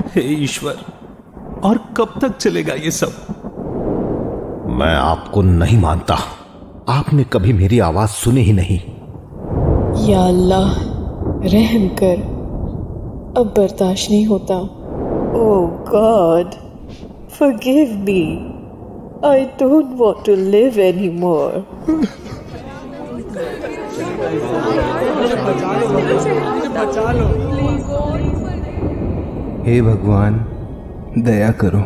हे ईश्वर, और कब तक चलेगा ये सब? मैं आपको नहीं मानता। आपने कभी मेरी आवाज सुनी ही नहीं। या अल्लाह, रहम कर, अब बर्दाश्त नहीं होता। Oh God, forgive me, I don't want to live anymore. हे भगवान, दया करो,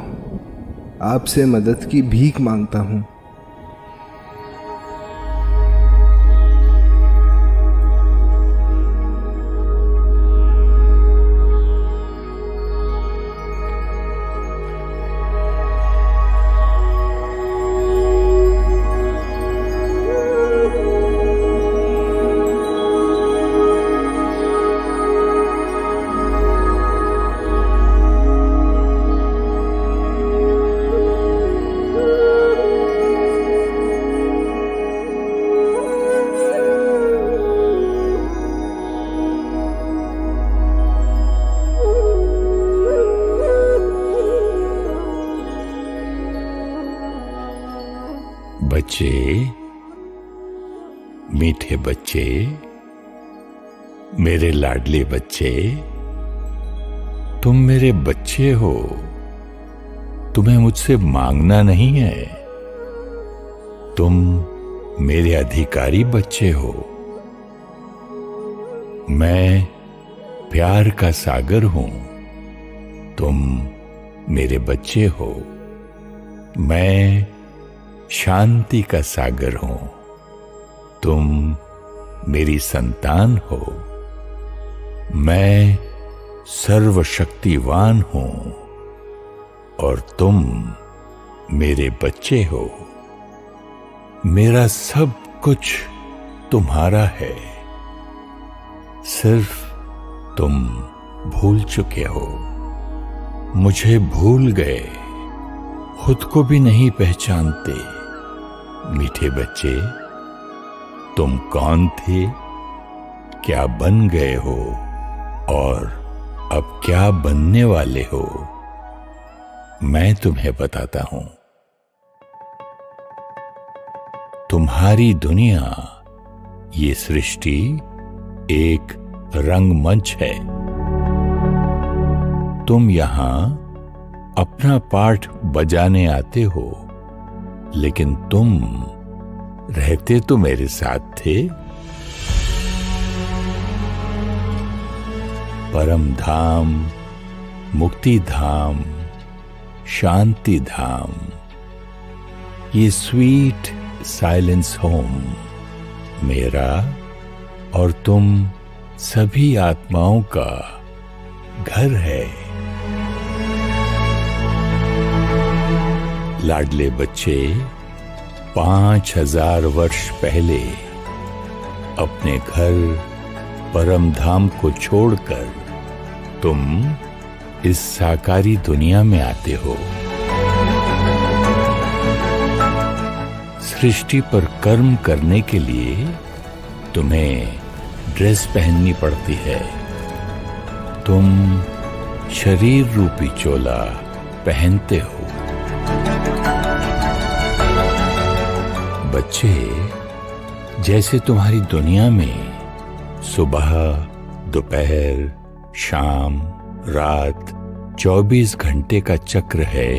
आपसे मदद की भीख मांगता हूँ। बच्चे, मीठे बच्चे, मेरे लाडले बच्चे, तुम मेरे बच्चे हो। तुम्हें मुझसे मांगना नहीं है। तुम मेरे अधिकारी बच्चे हो। मैं प्यार का सागर हूं। तुम मेरे बच्चे हो। मैं शांति का सागर हूं। तुम मेरी संतान हो। मैं सर्वशक्तिवान हूं और तुम मेरे बच्चे हो। मेरा सब कुछ तुम्हारा है, सिर्फ तुम भूल चुके हो। मुझे भूल गए, खुद को भी नहीं पहचानते। मीठे बच्चे, तुम कौन थे, क्या बन गए हो और अब क्या बनने वाले हो, मैं तुम्हें बताता हूं। तुम्हारी दुनिया, ये सृष्टि एक रंगमंच है। तुम यहां अपना पाठ बजाने आते हो, लेकिन तुम रहते तो मेरे साथ थे। परम धाम, मुक्ति धाम, शांति धाम, ये स्वीट साइलेंस होम मेरा और तुम सभी आत्माओं का घर है। लाडले बच्चे, 5000 वर्ष पहले अपने घर परम धाम को छोड़कर तुम इस साकारी दुनिया में आते हो। सृष्टि पर कर्म करने के लिए तुम्हें ड्रेस पहननी पड़ती है। तुम शरीर रूपी चोला पहनते हो। बच्चे, जैसे तुम्हारी दुनिया में सुबह, दोपहर, शाम, रात 24 घंटे का चक्र है,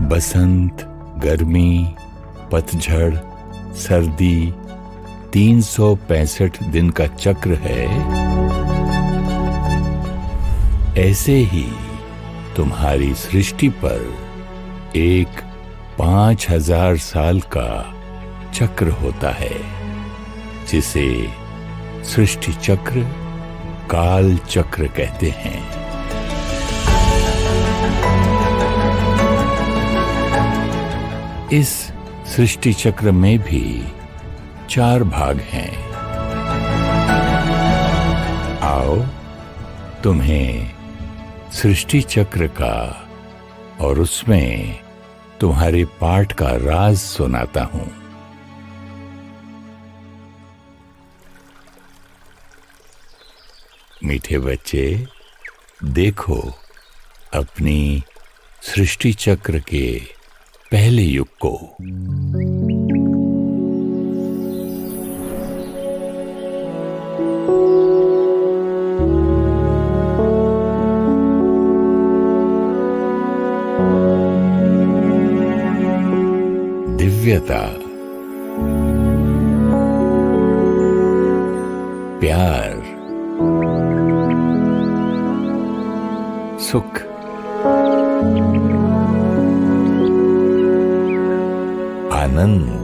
बसंत, गर्मी, पतझड़, सर्दी 365 दिन का चक्र है, ऐसे ही तुम्हारी सृष्टि पर एक 5000 साल का चक्र होता है, जिसे सृष्टि चक्र, काल चक्र कहते हैं। इस सृष्टि चक्र में भी 4 भाग हैं। आओ, तुम्हें सृष्टि चक्र का और उसमें तुम्हारे पाठ का राज सुनाता हूं। मीठे बच्चे, देखो अपनी सृष्टि चक्र के पहले युग को। दिव्यता, प्यार, सुख, आनंद,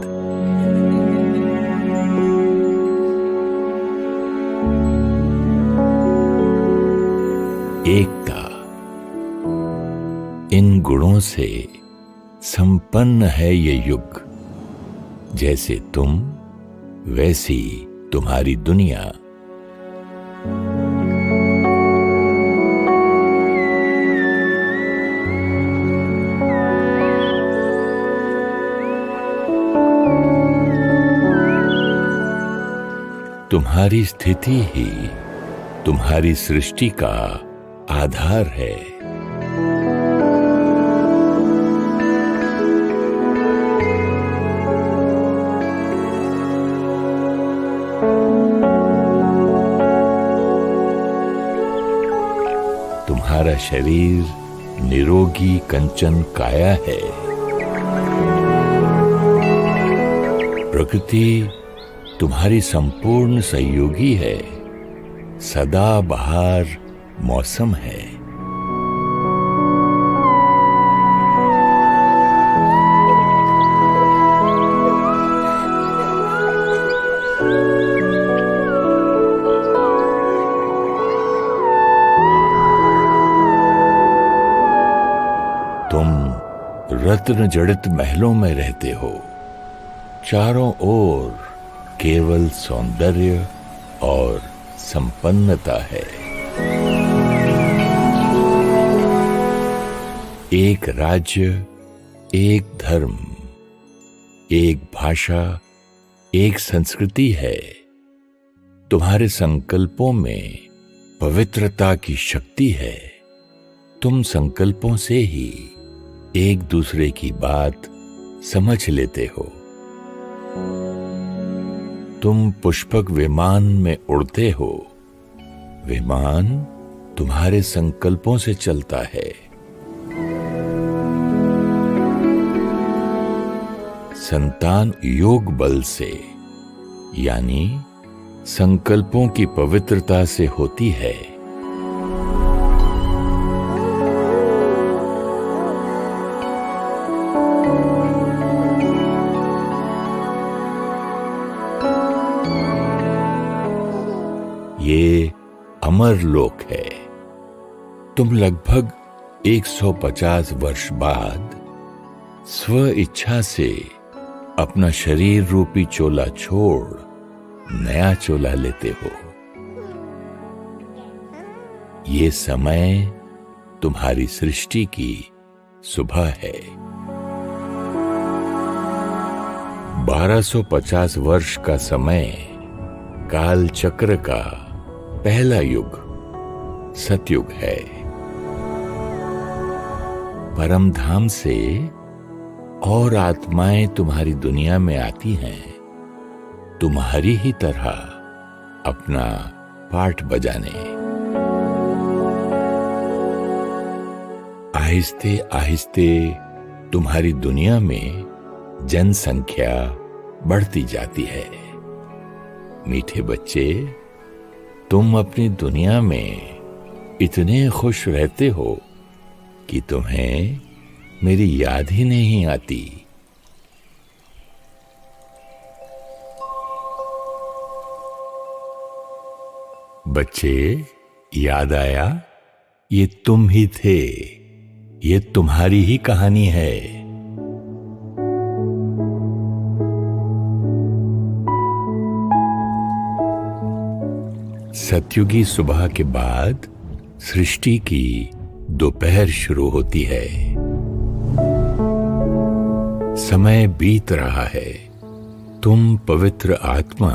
एकता, इन गुणों से संपन्न है ये युग। जैसे तुम वैसी तुम्हारी दुनिया। तुम्हारी स्थिति ही तुम्हारी सृष्टि का आधार है। तुम्हारा शरीर निरोगी कंचन काया है। प्रकृति तुम्हारी संपूर्ण सहयोगी है। सदा बहार मौसम है। तुम रत्न जड़ित महलों में रहते हो। चारों ओर केवल सौंदर्य और संपन्नता है। एक राज्य, एक धर्म, एक भाषा, एक संस्कृति है। तुम्हारे संकल्पों में पवित्रता की शक्ति है। तुम संकल्पों से ही एक दूसरे की बात समझ लेते हो। तुम पुष्पक विमान में उड़ते हो। विमान तुम्हारे संकल्पों से चलता है। संतान योग बल से, यानी संकल्पों की पवित्रता से होती है। ये अमर लोक है। तुम लगभग 150 वर्ष बाद स्व इच्छा से अपना शरीर रूपी चोला छोड़ नया चोला लेते हो। ये समय तुम्हारी सृष्टि की सुबह है। 1250 वर्ष का समय काल चक्र का पहला युग सतयुग है। परम धाम से और आत्माएं तुम्हारी दुनिया में आती हैं, तुम्हारी ही तरह अपना पाठ बजाने। आहिस्ते आहिस्ते तुम्हारी दुनिया में जनसंख्या बढ़ती जाती है। मीठे बच्चे, तुम अपनी दुनिया में इतने खुश रहते हो कि तुम्हें मेरी याद ही नहीं आती। बच्चे, याद आया? ये तुम ही थे। ये तुम्हारी ही कहानी है। सतयुगी सुबह के बाद सृष्टि की दोपहर शुरू होती है। समय बीत रहा है। तुम पवित्र आत्मा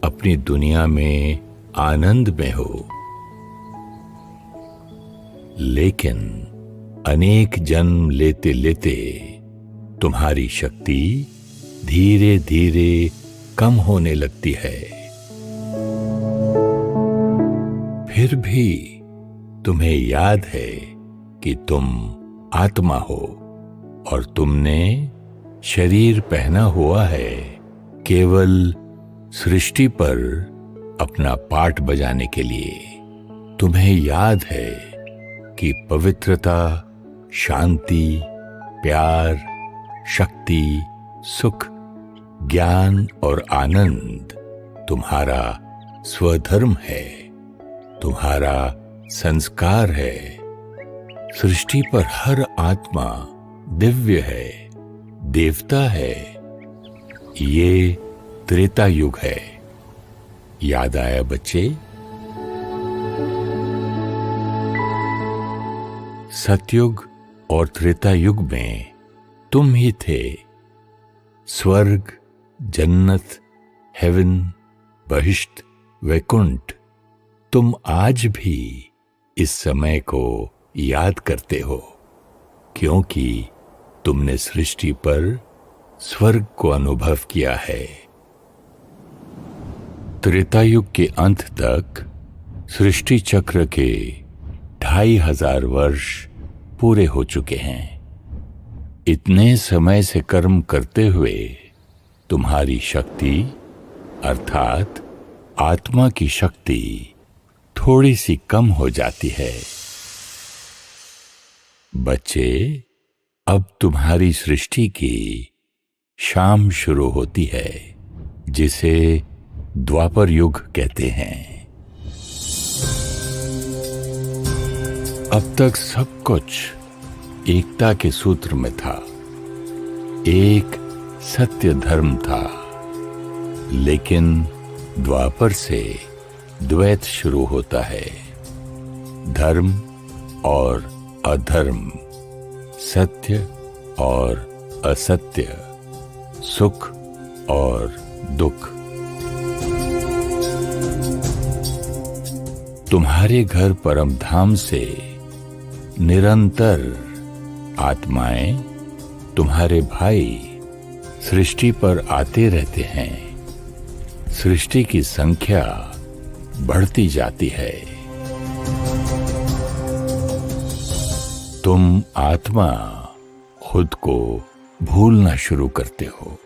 अपनी दुनिया में आनंद में हो। लेकिन अनेक जन्म लेते लेते तुम्हारी शक्ति धीरे धीरे कम होने लगती है। फिर भी तुम्हें याद है कि तुम आत्मा हो और तुमने शरीर पहना हुआ है केवल सृष्टि पर अपना पाठ बजाने के लिए। तुम्हें याद है कि पवित्रता, शांति, प्यार, शक्ति, सुख, ज्ञान और आनंद तुम्हारा स्वधर्म है, तुम्हारा संस्कार है। सृष्टि पर हर आत्मा दिव्य है, देवता है। ये त्रेता युग है। याद आया बच्चे? सतयुग और त्रेता युग में तुम ही थे। स्वर्ग, जन्नत, हेवन, बहिश्त, वैकुंठ, तुम आज भी इस समय को याद करते हो, क्योंकि तुमने सृष्टि पर स्वर्ग को अनुभव किया है। त्रेता युग के अंत तक सृष्टि चक्र के 2500 वर्ष पूरे हो चुके हैं। इतने समय से कर्म करते हुए तुम्हारी शक्ति अर्थात आत्मा की शक्ति थोड़ी सी कम हो जाती है। बच्चे, अब तुम्हारी सृष्टि की शाम शुरू होती है, जिसे द्वापर युग कहते हैं। अब तक सब कुछ एकता के सूत्र में था, एक सत्य धर्म था। लेकिन द्वापर से द्वैत शुरू होता है, धर्म और अधर्म, सत्य और असत्य, सुख और दुख। तुम्हारे घर परम धाम से निरंतर आत्माएं, तुम्हारे भाई सृष्टि पर आते रहते हैं। सृष्टि की संख्या बढ़ती जाती है। तुम आत्मा खुद को भूलना शुरू करते हो।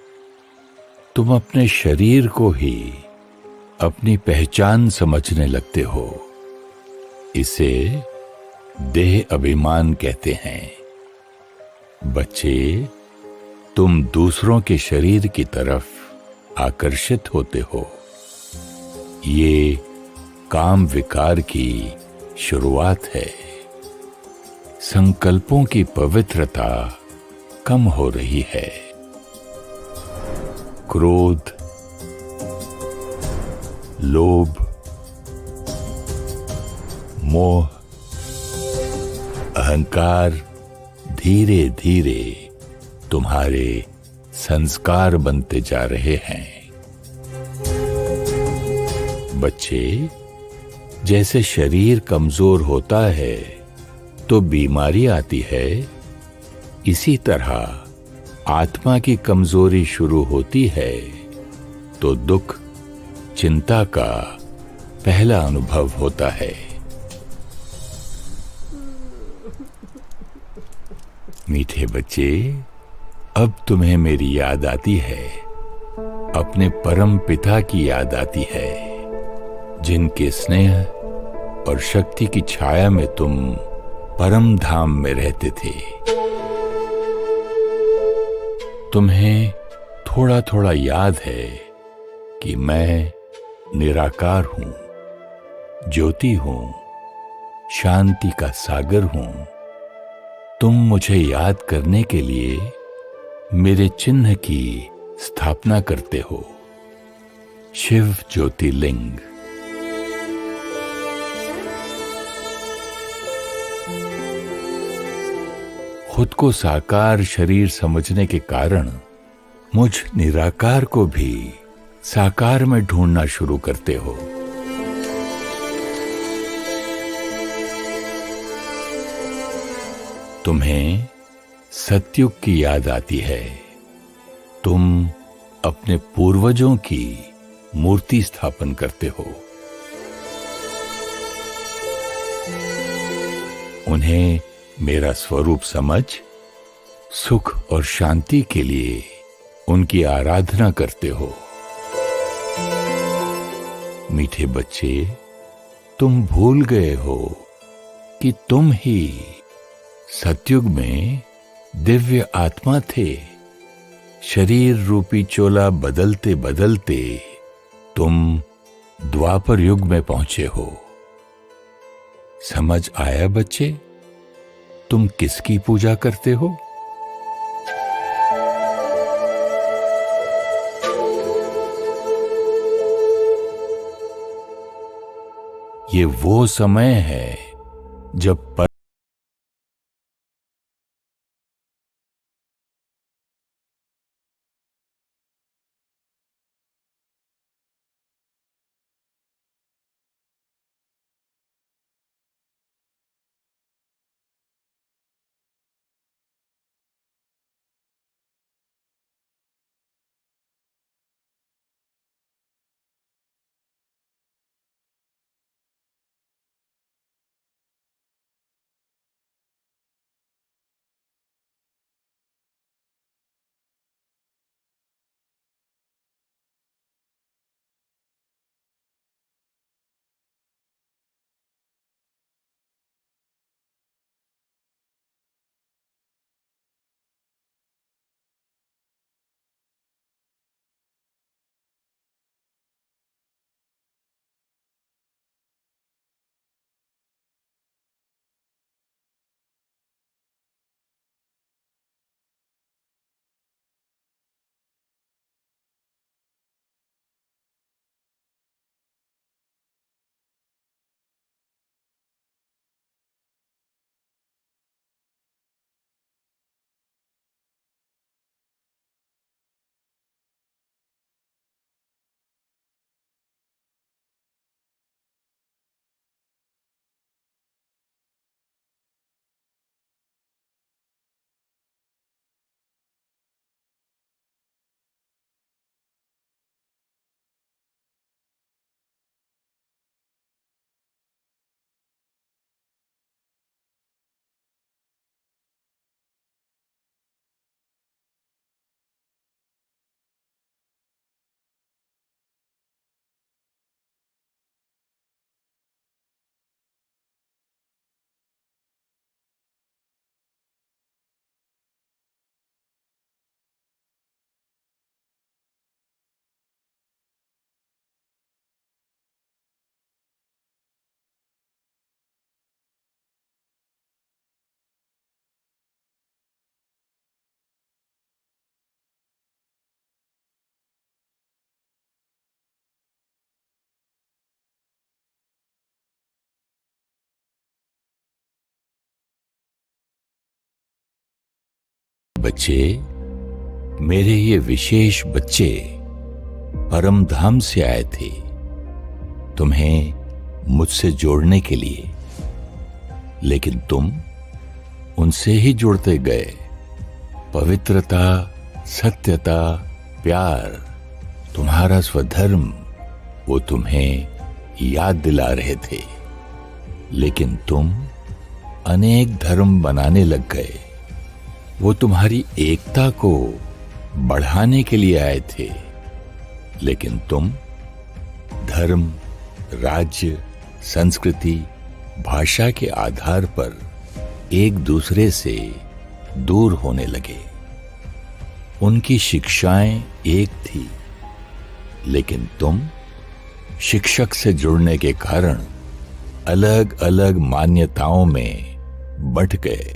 तुम अपने शरीर को ही अपनी पहचान समझने लगते हो। इसे देह अभिमान कहते हैं। बच्चे, तुम दूसरों के शरीर की तरफ आकर्षित होते हो। ये काम विकार की शुरुआत है। संकल्पों की पवित्रता कम हो रही है। क्रोध, लोभ, मोह, अहंकार धीरे धीरे तुम्हारे संस्कार बनते जा रहे हैं। बच्चे, जैसे शरीर कमजोर होता है तो बीमारी आती है, इसी तरह आत्मा की कमजोरी शुरू होती है तो दुख, चिंता का पहला अनुभव होता है। मीठे बच्चे, अब तुम्हें मेरी याद आती है, अपने परम पिता की याद आती है, जिनके स्नेह और शक्ति की छाया में तुम परम धाम में रहते थे। तुम्हें थोड़ा थोड़ा याद है कि मैं निराकार हूं, ज्योति हूं, शांति का सागर हूं। तुम मुझे याद करने के लिए मेरे चिन्ह की स्थापना करते हो, शिव ज्योतिर्लिंग। खुद को साकार शरीर समझने के कारण मुझ निराकार को भी साकार में ढूंढना शुरू करते हो। तुम्हें सतयुग की याद आती है। तुम अपने पूर्वजों की मूर्ति स्थापन करते हो। उन्हें मेरा स्वरूप समझ सुख और शांति के लिए उनकी आराधना करते हो। मीठे बच्चे, तुम भूल गए हो कि तुम ही सतयुग में दिव्य आत्मा थे। शरीर रूपी चोला बदलते बदलते तुम द्वापर युग में पहुंचे हो। समझ आया बच्चे, तुम किसकी पूजा करते हो? ये वो समय है जब बच्चे, मेरे ये विशेष बच्चे परम धाम से आए थे तुम्हें मुझसे जोड़ने के लिए, लेकिन तुम उनसे ही जुड़ते गए। पवित्रता, सत्यता, प्यार, तुम्हारा स्वधर्म वो तुम्हें याद दिला रहे थे, लेकिन तुम अनेक धर्म बनाने लग गए। वो तुम्हारी एकता को बढ़ाने के लिए आए थे, लेकिन तुम धर्म, राज्य, संस्कृति, भाषा के आधार पर एक दूसरे से दूर होने लगे। उनकी शिक्षाएं एक थी, लेकिन तुम शिक्षक से जुड़ने के कारण अलग अलग मान्यताओं में बंट गए।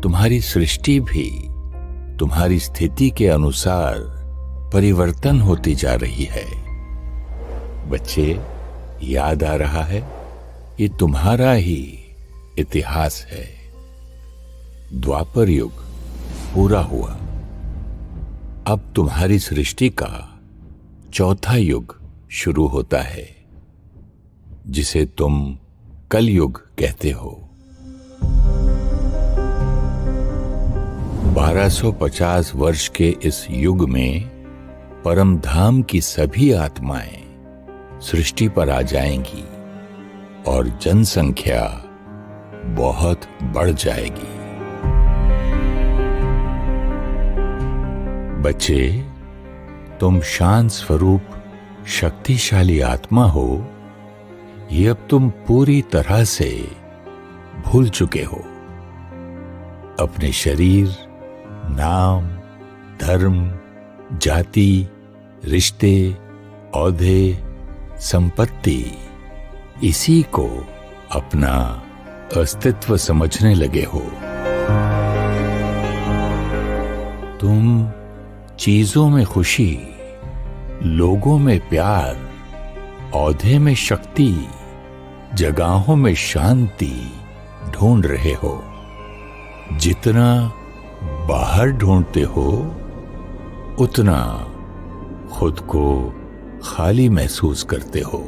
तुम्हारी सृष्टि भी तुम्हारी स्थिति के अनुसार परिवर्तन होती जा रही है। बच्चे, याद आ रहा है, ये तुम्हारा ही इतिहास है। द्वापर युग पूरा हुआ। अब तुम्हारी सृष्टि का चौथा युग शुरू होता है, जिसे तुम कलयुग कहते हो। 1250 वर्ष के इस युग में परम धाम की सभी आत्माएं सृष्टि पर आ जाएंगी और जनसंख्या बहुत बढ़ जाएगी। बच्चे, तुम शांत स्वरूप शक्तिशाली आत्मा हो, ये अब तुम पूरी तरह से भूल चुके हो। अपने शरीर, नाम, धर्म, जाति, रिश्ते, औहदे, संपत्ति, इसी को अपना अस्तित्व समझने लगे हो। तुम चीजों में खुशी, लोगों में प्यार, औहदे में शक्ति, जगहों में शांति ढूंढ रहे हो। जितना बाहर ढूंढते हो, उतना खुद को खाली महसूस करते हो।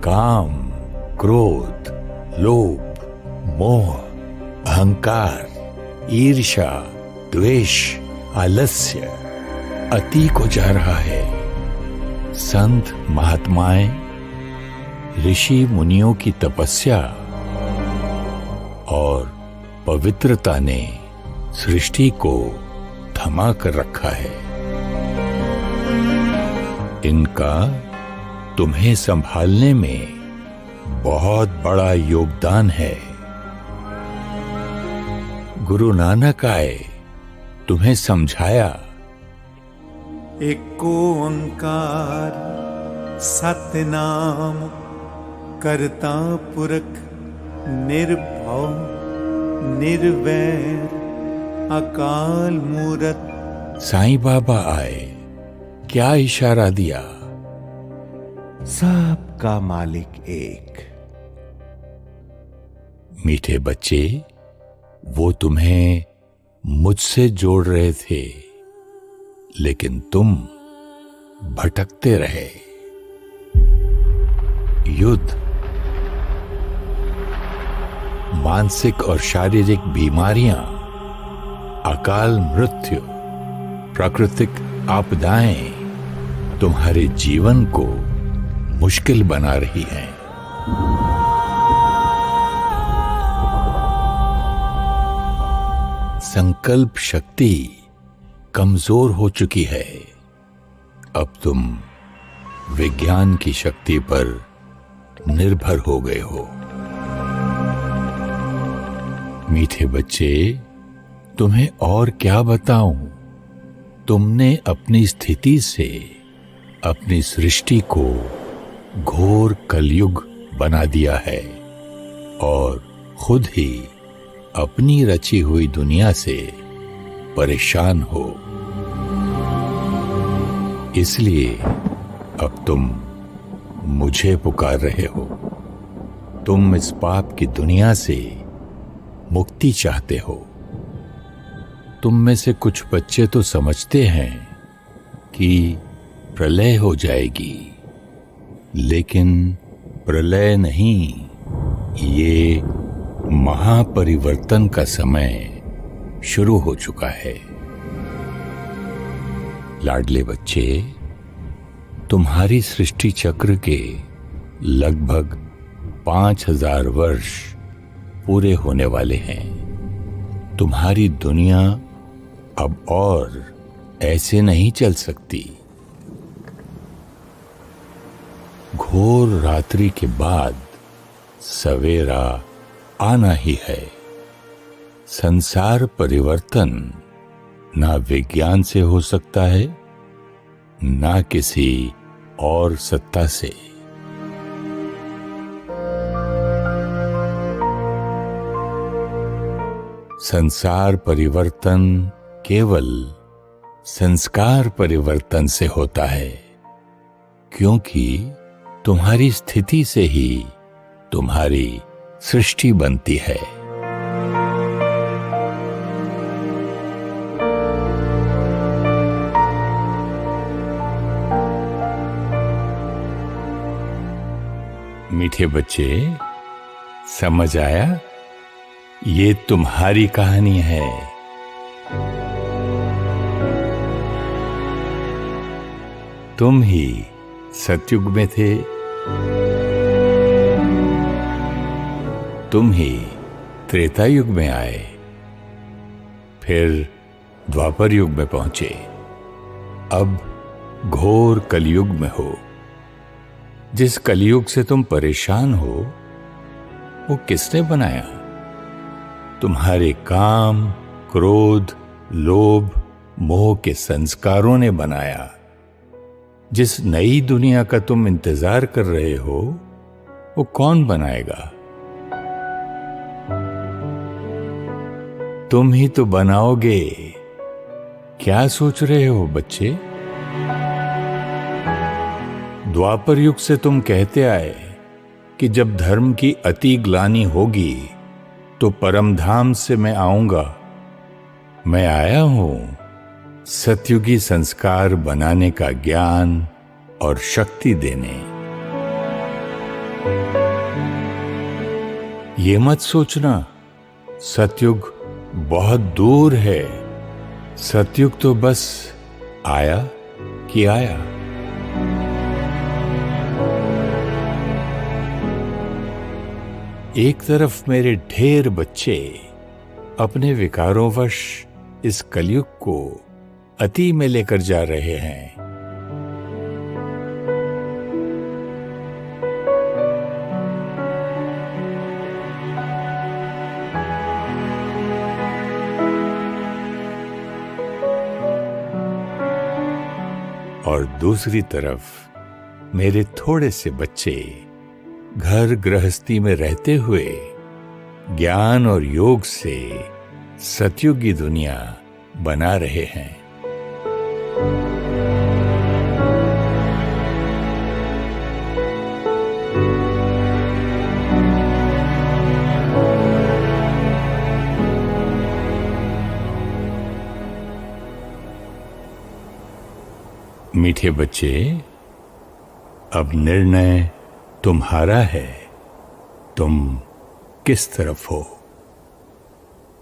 काम, क्रोध, लोभ, मोह, अहंकार, ईर्ष्या, द्वेष, आलस्य अति को जा रहा है। संत महात्माएं, ऋषि मुनियों की तपस्या और पवित्रता ने सृष्टि को थमा कर रखा है। इनका तुम्हें संभालने में बहुत बड़ा योगदान है। गुरु नानक आए, तुम्हें समझाया। एक ओंकार सतनाम करता पुरख निर्भव निर्वैर अकाल मूरत। साईं बाबा आए, क्या इशारा दिया? सबका मालिक एक। मीठे बच्चे, वो तुम्हें मुझसे जोड़ रहे थे, लेकिन तुम भटकते रहे। युद्ध, मानसिक और शारीरिक बीमारियां, अकाल मृत्यु, प्राकृतिक आपदाएं तुम्हारे जीवन को मुश्किल बना रही हैं। संकल्प शक्ति कमजोर हो चुकी है। अब तुम विज्ञान की शक्ति पर निर्भर हो गए हो। मीठे बच्चे, तुम्हें और क्या बताऊं? तुमने अपनी स्थिति से अपनी सृष्टि को घोर कलयुग बना दिया है और खुद ही अपनी रची हुई दुनिया से परेशान हो। इसलिए अब तुम मुझे पुकार रहे हो। तुम इस पाप की दुनिया से मुक्ति चाहते हो। तुम में से कुछ बच्चे तो समझते हैं कि प्रलय हो जाएगी, लेकिन प्रलय नहीं, ये महापरिवर्तन का समय शुरू हो चुका है। लाडले बच्चे, तुम्हारी सृष्टि चक्र के लगभग 5000 वर्ष पूरे होने वाले हैं। तुम्हारी दुनिया अब और ऐसे नहीं चल सकती। घोर रात्रि के बाद सवेरा आना ही है। संसार परिवर्तन ना विज्ञान से हो सकता है, ना किसी और सत्ता से। संसार परिवर्तन केवल संस्कार परिवर्तन से होता है, क्योंकि तुम्हारी स्थिति से ही तुम्हारी सृष्टि बनती है। मीठे बच्चे, समझ आया? ये तुम्हारी कहानी है, तुम ही सतयुग में थे, तुम ही त्रेता युग में आए, फिर द्वापर युग में पहुंचे, अब घोर कलयुग में हो। जिस कलयुग से तुम परेशान हो वो किसने बनाया? तुम्हारे काम, क्रोध, लोभ, मोह के संस्कारों ने बनाया। जिस नई दुनिया का तुम इंतजार कर रहे हो वो कौन बनाएगा? तुम ही तो बनाओगे। क्या सोच रहे हो बच्चे? द्वापर युग से तुम कहते आए कि जब धर्म की अति ग्लानि होगी तो परम धाम से मैं आऊंगा। मैं आया हूं सतयुगी संस्कार बनाने का ज्ञान और शक्ति देने। ये मत सोचना सतयुग बहुत दूर है। सतयुग तो बस आया कि आया। एक तरफ मेरे ढेर बच्चे अपने विकारों वश इस कलयुग को अति में लेकर जा रहे हैं, और दूसरी तरफ मेरे थोड़े से बच्चे घर गृहस्थी में रहते हुए ज्ञान और योग से सतयुगी दुनिया बना रहे हैं। मीठे बच्चे, अब निर्णय तुम्हारा है। तुम किस तरफ हो?